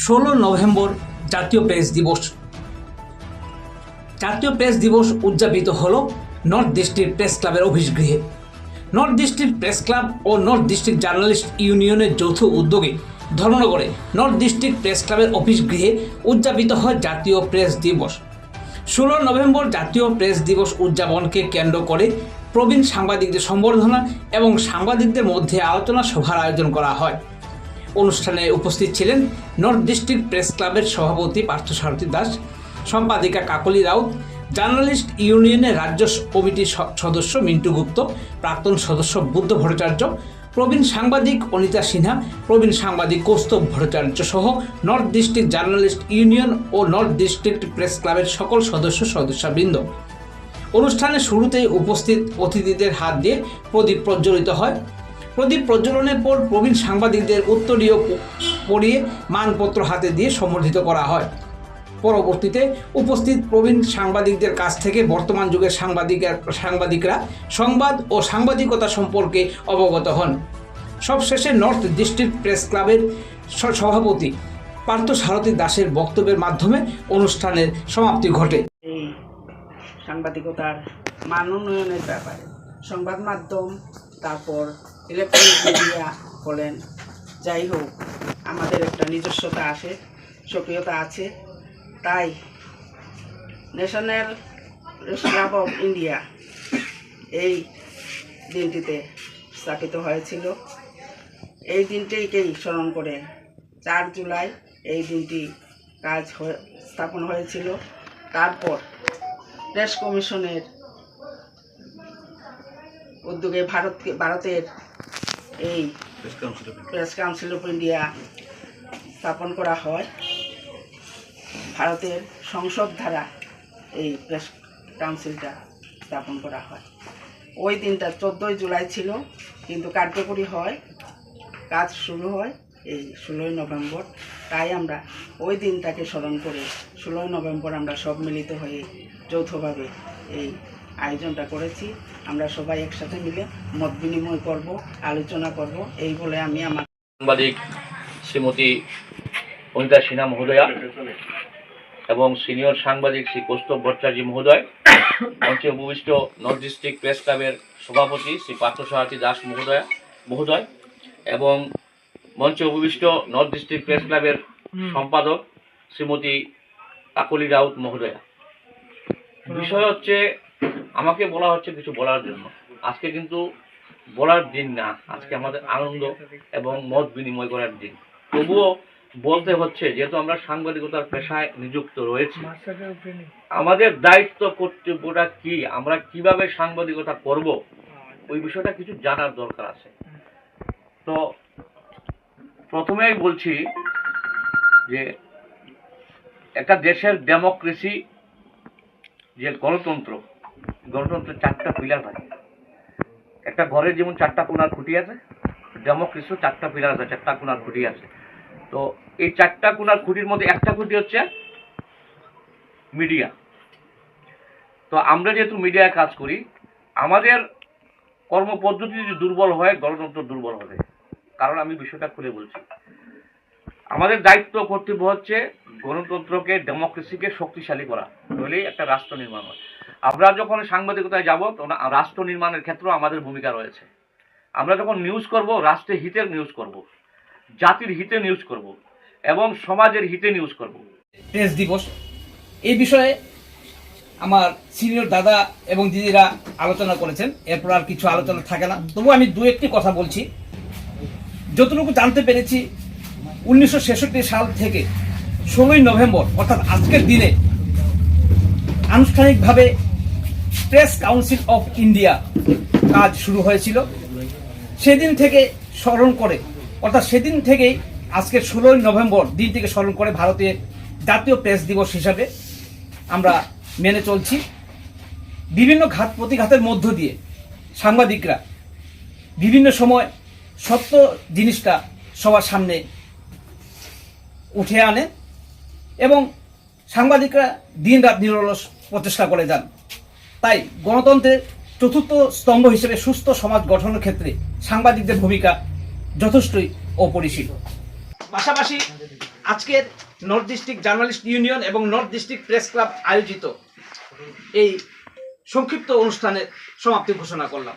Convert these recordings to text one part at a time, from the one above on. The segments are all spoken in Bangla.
16 নভেম্বর জাতীয় প্রেস দিবস। জাতীয় প্রেস দিবস উদযাপিত হল নর্থ ডিস্ট্রিক্ট প্রেস ক্লাবের অফিস গৃহে। নর্থ ডিস্ট্রিক্ট প্রেস ক্লাব ও নর্থ ডিস্ট্রিক্ট জার্নালিস্ট ইউনিয়নের যৌথ উদ্যোগে ধর্মনগরে নর্থ ডিস্ট্রিক্ট প্রেস ক্লাবের অফিস গৃহে উদযাপিত হয় জাতীয় প্রেস দিবস। 16 নভেম্বর জাতীয় প্রেস দিবস উদযাপনকে কেন্দ্র করে প্রবীণ সাংবাদিকদের সম্বর্ধনা এবং সাংবাদিকদের মধ্যে আলোচনা সভার আয়োজন করা হয়। অনুষ্ঠানে উপস্থিত ছিলেন নর্থ ডিস্ট্রিক্ট প্রেস ক্লাবের সভাপতি পার্থসারথী দাস, সম্পাদিকা কাকলি রাউত, জার্নালিস্ট ইউনিয়নের রাজ্য কমিটির সদস্য মিন্টু গুপ্ত, প্রাক্তন সদস্য বুদ্ধ ভট্টাচার্য, প্রবীণ সাংবাদিক অনিতা সিনহা, প্রবীণ সাংবাদিক কৌস্তব ভট্টাচার্য সহ নর্থ ডিস্ট্রিক্ট জার্নালিস্ট ইউনিয়ন ও নর্থ ডিস্ট্রিক্ট প্রেস ক্লাবের সকল সদস্যবৃন্দ। অনুষ্ঠানের শুরুতেই উপস্থিত অতিথিদের হাত দিয়ে প্রদীপ প্রজ্বলিত হয়। প্রদীপ প্রজ্বলনের পর প্রবীণ সাংবাদিকদের উত্তরীয় পরিয়ে মানপত্র হাতে দিয়ে সম্বর্ধিত করা হয়। পরবর্তীতে উপস্থিত প্রবীণ সাংবাদিকদের কাছ থেকে বর্তমান যুগের সাংবাদিকরা সংবাদ ও সাংবাদিকতা সম্পর্কে অবগত হন। সবশেষে নর্থ ডিস্ট্রিক্ট প্রেস ক্লাবের সভাপতি পার্থসারথী দাসের বক্তব্যের মাধ্যমে অনুষ্ঠানের সমাপ্তি ঘটে। এই সাংবাদিকতার মান উন্নয়নের ব্যাপারে সংবাদ মাধ্যম, তারপর ইলেকট্রনিক মিডিয়া বলেন, যাই হোক, আমাদের একটা নিজস্বতা আছে, সক্রিয়তা আছে। তাই national press club of India এই দিনটিতে স্থাপিত হয়েছিল। এই দিনটিকেই স্মরণ করে 4 জুলাই এই দিনটি স্থাপন হয়েছিল। তারপর প্রেস কমিশনের উদ্যোগে ভারতের এই প্রেস কাউন্সিল অফ ইন্ডিয়া স্থাপন করা হয়। ভারতের সংসদ দ্বারা এই প্রেস কাউন্সিলটা স্থাপন করা হয়। ওই দিনটা 14 জুলাই ছিল, কিন্তু কার্যকরী হয়, কাজ শুরু হয় এই 16 নভেম্বর। তাই আমরা ওই দিনটাকে স্মরণ করে 16 নভেম্বর আমরা সব মিলিত হয়ে যৌথভাবে এই আয়োজনটা করেছি। আমরা সবাই একসাথে মিলে মত বিনিময় করব, আলোচনা করব, এই বলে আমি আমার সাংবাদিক শ্রীমতী অনিতা সিনহা মহোদয়া এবং সিনিয়র সাংবাদিক শ্রী কৌস্তব ভট্টাচার্য মহোদয়, মঞ্চে উপবিষ্ট নর্থ ডিস্ট্রিক্ট প্রেস ক্লাবের সভাপতি শ্রী পার্থসারথী দাস মহোদয় এবং মঞ্চে উপবিষ্ট নর্থ ডিস্ট্রিক্ট প্রেস ক্লাবের সম্পাদক শ্রীমতী কাকলি রাউত মহোদয়া। বিষয় হচ্ছে, আমাকে বলা হচ্ছে কিছু বলার জন্য। আজকে কিন্তু বলার দিন না, আজকে আমাদের আনন্দ এবং মত বিনিময় করার দিন। তবুও বলতে হচ্ছে, যেহেতু আমরা সাংবাদিকতার পেশায় নিযুক্ত রয়েছি, আমাদের দায়িত্ব কর্তব্যটা কি, আমরা কিভাবে সাংবাদিকতা করব, ওই বিষয়টা কিছু জানার দরকার আছে। তো প্রথমেই বলছি যে একটা দেশের ডেমোক্রেসি, যে গণতন্ত্রের 4টা পিলার থাকে। একটা ঘরের যেমন 4টা কোণার খুঁটি আছে, ডেমোক্রেসিও 4টা পিলার আছে, 4টা কোণার খুঁটি আছে। তো এই 4টা কোণার খুঁটির মধ্যে একটা খুঁটি হচ্ছে মিডিয়া। তো আমরা যেহেতু মিডিয়ায় কাজ করি, আমাদের কর্মপদ্ধতি যদি দুর্বল হয়, গণতন্ত্র দুর্বল হবে। কারণ আমি বিষয়টা খুলে বলছি, আমাদের দায়িত্ব কর্তব্য হচ্ছে গণতন্ত্রকে, ডেমোক্রেসিকে শক্তিশালী করা, হলেই একটা রাষ্ট্র নির্মাণ হয়। আমরা যখন সাংবাদিকতায় যাব, তখন রাষ্ট্র নির্মাণের ক্ষেত্রেও আমাদের ভূমিকা রয়েছে। আমরা যখন নিউজ করব, রাষ্ট্রের হিতের নিউজ করব, জাতির হিতে নিউজ করব এবং সমাজের হিতে নিউজ করব। প্রেস দিবস এই বিষয়ে আমার সিনিয়র দাদা এবং দিদিরা আলোচনা করেছেন, এরপর আর কিছু আলোচনা থাকে না। তবু আমি 2-1টি কথা বলছি। যতটুকু জানতে পেরেছি, 1966 সাল থেকে 16 নভেম্বর অর্থাৎ আজকের দিনে আনুষ্ঠানিকভাবে প্রেস কাউন্সিল অফ ইন্ডিয়া কাজ শুরু হয়েছিল। সেদিন থেকে স্মরণ করে, অর্থাৎ সেদিন থেকেই আজকের 16 নভেম্বর দিনটিকে স্মরণ করে ভারতের জাতীয় প্রেস দিবস হিসাবে আমরা মেনে চলছি। বিভিন্ন ঘাত প্রতিঘাতের মধ্য দিয়ে সাংবাদিকরা বিভিন্ন সময় সত্য জিনিসটা সবার সামনে উঠে আনে এবং সাংবাদিকরা দিনরাত নিরলস প্রচেষ্টা করে যান। তাই গণতন্ত্রের 4র্থ স্তম্ভ হিসেবে সুস্থ সমাজ গঠনের ক্ষেত্রে সাংবাদিকদের ভূমিকা যথেষ্টই অপরিসীম। পাশাপাশি আজকের নর্থ ডিস্ট্রিক্ট জার্নালিস্ট ইউনিয়ন এবং নর্থ ডিস্ট্রিক্ট প্রেস ক্লাব আয়োজিত এই সংক্ষিপ্ত অনুষ্ঠানের সমাপ্তি ঘোষণা করলাম।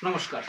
নমস্কার।